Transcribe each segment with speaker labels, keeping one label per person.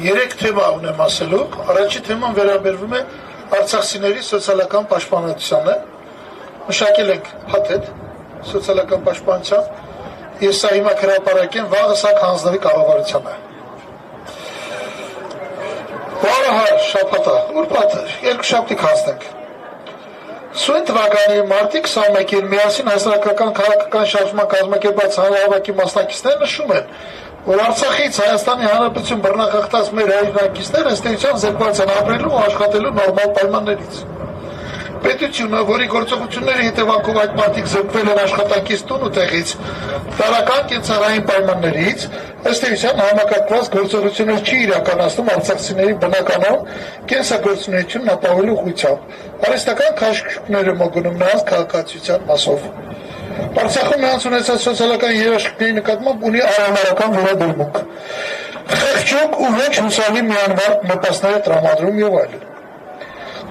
Speaker 1: Երեք թեմա ունեմ ասելու, առաջի թեման վերաբերվում է արցախցիների սոցիալական պաշտպանությանը, մշակել ենք փաթեթ սոցիալական պաշտպանության, եւ սա հիմա հրապարակեն վաղը սա հանձնվի կառավարությանը։ Վաղը շաբաթը, ուրբաթ, երկու շաբթի հանձնենք։ Սույն թվականի մարտի 21-ին միասին հասարակական քաղաքական շարժման կազմակերպած հանրահավաքի մասնակիցները նշում են, որ Արցախից Հայաստանի Հանրապետություն բռնախախտած մեր հայրենակիցները ըստ էության զրկված են ապրելու ու աշխատելու նորմալ պայմաններից։ Պետությունը, որի գործողությունների հետևանքով այդ մարդիկ զրկվել են աշխատանքից տուն ու տեղից, տարրական կենցաղային պայմաններից, ըստ էության համակարգված գործողություններ չի իրականացնում արցախցիների բնականon կենսագործունեությունն ապահովելու ուղղությամբ, արհեստական քաշքշուկները մոգնում նրանց քաղաքացիության մասով։ Արցախում նրանց ունեցած սոցիալական երաշխիքների նկատմամբ ունի արհամարհական վերաբերմունք, խեղճուկ ու ոչ հուսալի միանվար նպաստները տրամադրում եւ այլն։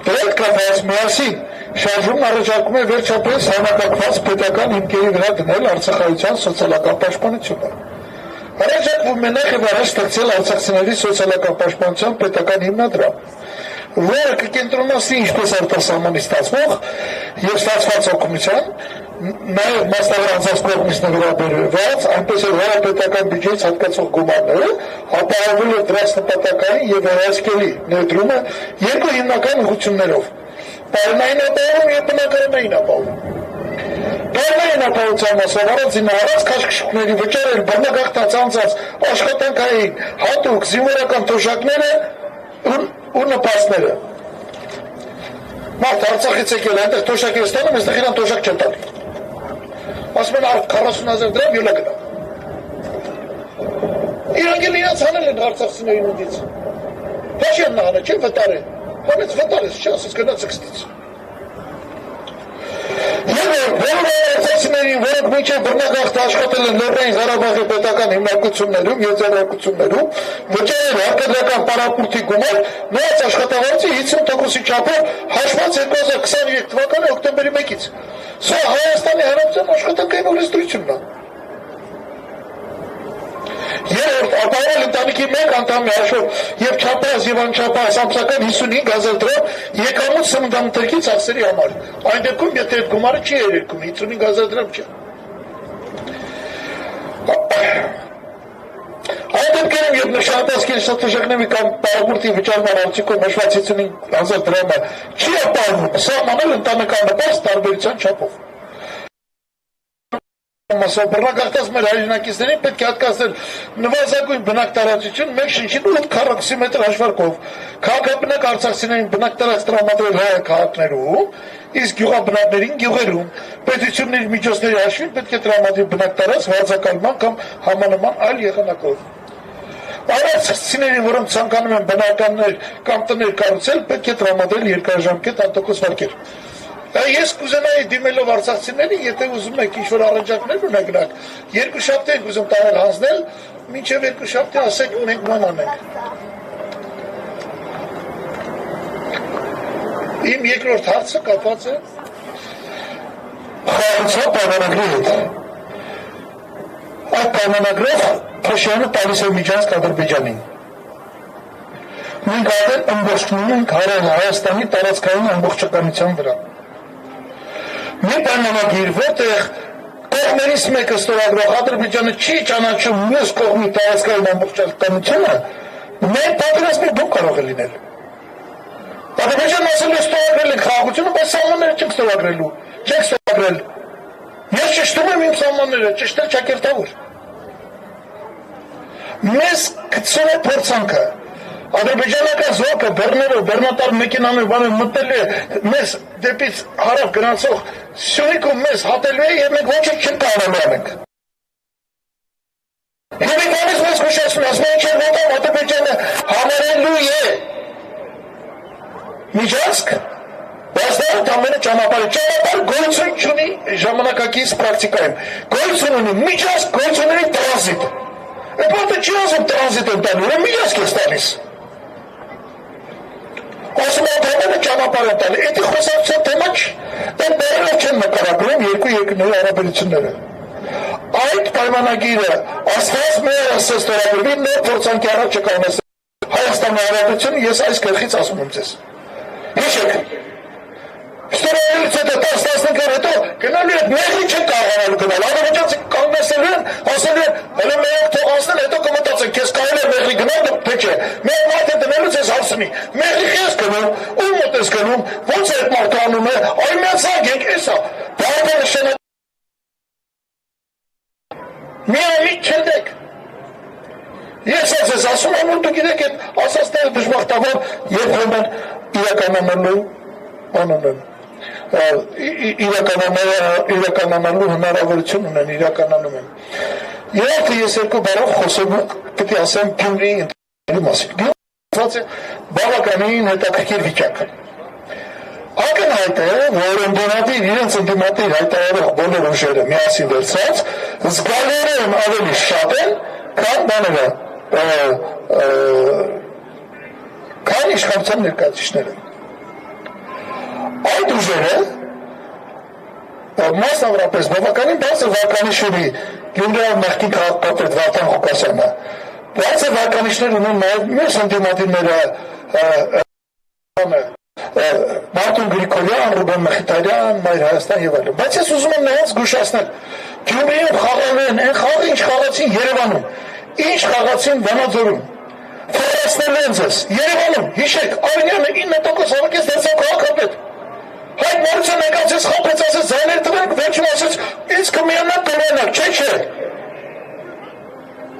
Speaker 1: Դրանք կապված միասին շարժումն առաջարկում է վերջապես համակարգված պետական հիմքերի վրա դնել արցախայցյան սոցիալական պաշտպանությունը։ Առաջարկվում է նախ առաջ ստեղծել արցախցիների սոցիալական պաշտպանության պետական հիմնադրամ, որը կկենտրոնացնի ինչպես արտասահմանի ստացվող եւ ստացված օգնության, նաեւ մասնավոր կողմից նվիրաբերված, այնպես էլ հանրապետական բյուջեից հատկացող գումարները, ապահովելով դրանց նպատակային եւ վերահսկելի ներդրումը երկու հիմնական ուղղություններով՝ պայմանային ապահովում եւ բնակարանային ապահովում։ Պայմանային ապահովության մասով զինահարած քաշքշուկների վճարել բռնագաղթած անձանց աշխատանքային հատուկ զինվորական թոշակները ու նպաստները։ Մարդ Արցախից եկել է, այնտեղ թոշակ է ստանում, այստեղ իրան թոշակ չեն տալի։ Ասում են 40,000 դրամ յոլա գնա։ Իրանք էլ իրաց հանել են արցախցիների նուդից։ Ոչ են նահանը, չեն վտարել։ Հանեց վտարեց, չի ասեց գնաց կստից։ Եվ բոլոր արցախցիներին, որոնք մինչև բռնագաղթ աշխատել են Լեռնային Ղարաբաղի պետական հիմնարկություններում եւ ձեռնարկություններում, վճարել հարկադրական պարապմունքի գումար, նրանց աշխատավարձի 50%-ի չափով հաշված 2023 թվականի օկտեմբերի 1-ից։ Սա Հայաստանի Հանրապետության աշխատանքային օրենսդրությունն է։ Երրորդ, ապահովել ընտանիքի մեկ անդամի հաշվով եւ չափահաս եւ անչափահաս ամսական 55,000 դրամ եկամուտ սննդամթերքի ծախսերի համար։ Այն դեպքում, եթե այդ գումարը չի երերքում, 55,000 դրամ չէ։ Այդ դեպքերում, երբ նշանակված կենսաթոշակների կամ պարապմունքի վճարման արդյունքում նշված 55,000 դրամը չի ապահովում, սահմանել ընտանեկան նպաստ տարբերության չափով։ Բռնագաղթած մեր հայրենակիցներին պետք է հատկացնել նվազագույն բնակտարածություն մեկ շնչին 8 քառակուսի մետր հաշվարկով, քաղաքաբնակ արցախցիներին բնակտարած տրամադրել քաղաքներում, իսկ գյուղաբնակներին գյուղերում, պետությունն իր միջոցների հաշվին պետք է տրամադրի բնակտարած վարձակալման կամ համանման այլ եղանակով։ Արցախցիներին, որոնք ցանկանում են բնակարաններ կամ տներ կառուցել, պետք է տրամադրել երկարաժամկետ անտոկոս վարկեր։ Ես կուզենայի դիմելով արցախցիներին, եթե ուզում եք ինչ-որ առաջարկներ ունենաք, երկու շաբթի եք ուզում տանել հանձնել, մինչև երկու շաբթի ասեք մենք ման անենք։ Իմ երկրորդ հարցը կապված է խաղաղության պայմանագրի հետ։ Այդ պայմանագրով Փաշինյանը տալիս է միջանցք Ադրբեջանին։ Մենք արդեն ըմբոշխնում ենք Հայաստանի տարածքային ամբողջականության վրա։ Մի պայմանագիր, որտեղ կողմերից մեկը ստորագրող Ադրբեջանը չի ճանաչում մյուս կողմի տարածքային ամբողջականությունը, մեր պատերազմի բում կարող է լինել։ Ադրբեջանն ասել է ստորագրել ենք խաղաղությունը, բայց սահմանները չենք ստորագրելու, չենք ստորագրել։ Ես ճշտում եմ իմ սահմանները, ճշտել ճակերտավոր։ Մեզ գցել է փորձանքը։ Ադրբեջանական զորքը բեռներով, բեռնատար մեքենաներ բաներ մտել է մեզ դեպից հարավ գնացող Սյունիքում մեզ հատելու է եւ մենք ոչ ոք չենք կարողանում անենք։ Եվ ինքնից մեզ հուշացնում, ասում են չէ ոտամ Ադրբեջանը համարելու է միջանցք, բայց դա ընդամենը ճանապարհ գոյություն չունի ժամանակակից պրակտիկայում, գոյություն ունի միջանցք, գոյություն ունի տրանզիտ։ Այդ մարդը չի ասում տրանզիտ են տալու, ուրեմն միջանցք ես տալիս։ Ասում են թեմանը ճանապարհ են տալի, էդի խոսակցության թեմա չի, այդ բերելով չեն նկարագրում երկու երկրների հարաբերությունները։ Այդ պայմանագիրը աստված մեր ստորագրվի նոր փորձանքի առաջ կանգնեցել Հայաստանի Հանրապետությունը, ես այս գլխից ասում եմ ձեզ։ Հիշեք, ստորագրելուց հետո 10-15 օր հետո գնալու եք մեղրի չեք կարողանալու գնալ, ադրբեջանցի կանգնեցնելու են, ասելու են, հələ մենակ թող անցնել, հետո կմտածեն, քեզ կարելի է մեղրի գնալ, թե չէ։ Մեկ մարդ է դնելուց ես հարցնի, մեղրի ես գնում, ում մոտ ես գնում, ո՞նց է այդ մարդը անում է, այ միած զանգ ենք, էսա, բավական նշանակ։ Միամիտ չընդեք։ Ես ես ասում եմ, որ դու գիտեք այդ ասածները դժբախտաբար երբեմն իրականանալու անում են, իրականանալու հնարավորություն ունեն, իրականանում են։ Երբ ես երկու բառով խոսում պետք է ասեմ Գյումրիի ընտրների մասին։ Գյումրիը բավականին հետաքրքիր վիճակ։ Ակնհայտ է, որ ընդդիմադիր իրենց ընդդիմադիր հայտարարող բոլոր ուժերը միասին վերցրած զգալիորեն ավելի շատ են, քան բաները, քան իշխանության ներկայացուցիչները։ Այդ ուժերը մասնավորապես բավականին բարձր վարկանիշների Գյումրիով նախկին քաղաքապետ Վարդան Ղուկասյանը բարձր վարկանիշներ ունեն նաև մյուս ընդդիմադիրները Մարտուն Գրիգորյան, Ռուբեն Մխիթարյան, Մայր Հայաստան եւ այլն։ Բայց ես ուզում եմ նրանց զգուշացնել։ Գյումրիում խաղալու են այն խաղը, ինչ խաղացին Երևանում, ինչ խաղացին Վանաձորում։ Ֆորացնել են ձեզ Երևանում, հիշեք, Արենյանը 9% հավաքեց դարձավ քաղաքապետ։ Հայտ Մարությանը եկավ ձեզ խաբեց, ասեց ձայներ տվեք, վերջում ասեց, ինձ կմիանաք, չէ։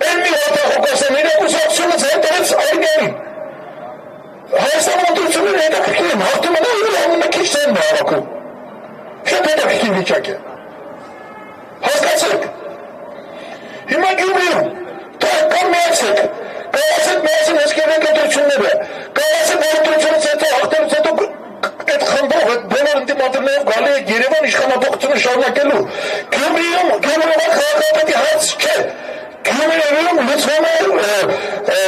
Speaker 1: Այն մի Վարդան Ղուկասյան իր ուսուցումը ձայն տվեց Արենյանին։ Հայաստանում ընտրությունները հետաքրքիր են, հաղթում են այլ անունը քիչ ձայնն է հավաքում։ Շատ հետաքրքիր վիճակ է։ Հասկացեք։ Հիմա Գյումրիում կամ միացեք, կայացեք միասին հսկերենք ընտրությունները, կայացեք որ ընտրությունից հետո հաղթելուց հետո այդ խմբով, այդ բոլոր ընդդիմադիրներով գալի է Երևան իշխանապողությունը շարունակելու։ Գյումրիում քաղաքապետի հարց չէ։ Գյումրիում լուծվում է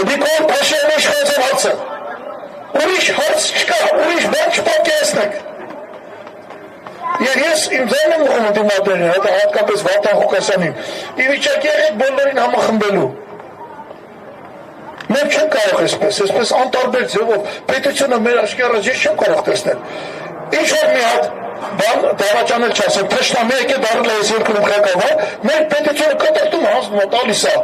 Speaker 1: Նիկոլ Փաշինյանի իշխանության հարցը։ Ուրիշ հարց չկա, ուրիշ բան չպատկերացնեք։ Ես իմ ձայնը ուղղում ընդդիմադիրներին, հետո հատկապես Վարդան Ղուկասյանին, ի վիճակի եղեք բոլորին համախմբելու։ Մենք չենք կարող այսպես անտարբեր ձևով պետությունը մեր աչքի առաջ ես չեմ կարող տեսնել։ Ինչ որ մի հատ բան դավաճանել չասեմ, թշնամի եկե դառել է այս երկրում ղեկավար, մեր պետությունը կտրտում հանձնում է տալիս է։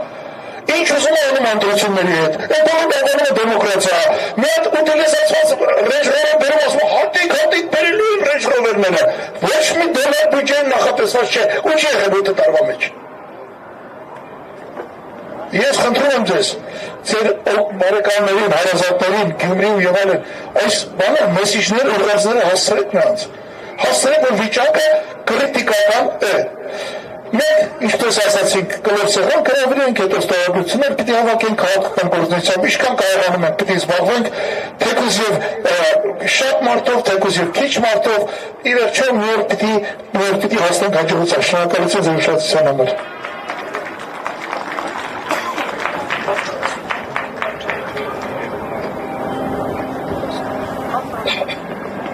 Speaker 1: Ինչ ուզում է անում ընտրությունների հետ։ Այդ բոլորը դառնում է դեմոկրատիա։ Մի հատ ուտիլիզացված Range Rover բերում ասում հատիկ բերելու են Range Rover-ները։ Ոչ մի դոլար բյուջեն նախատեսված չէ։ Ու չի եղել 8 տարվա մեջ։ Ես խնդրում եմ ձեզ, ձեր բարեկամներին, հարազատներին, Գյումրիում եւ այլն, այս բանը մեսիջներ ուղղածները հասցրեք նրանց։ Հասցրեք, որ վիճակը կրիտիկական է։ Մենք, ինչպես ասացինք, կլորսեղան կրավրի ենք հետո ստորագրություններ, պիտի հավաքենք քաղաքական գործունեությամբ, ինչքան կարողանում ենք, պիտի զբաղվենք, թեկուզ եւ շատ մարդով, թեկուզ եւ քիչ մարդով, ի վերջո մի օր պիտի հասնենք հաջողության։ Շնորհակալություն ձեր ուշադրության համար։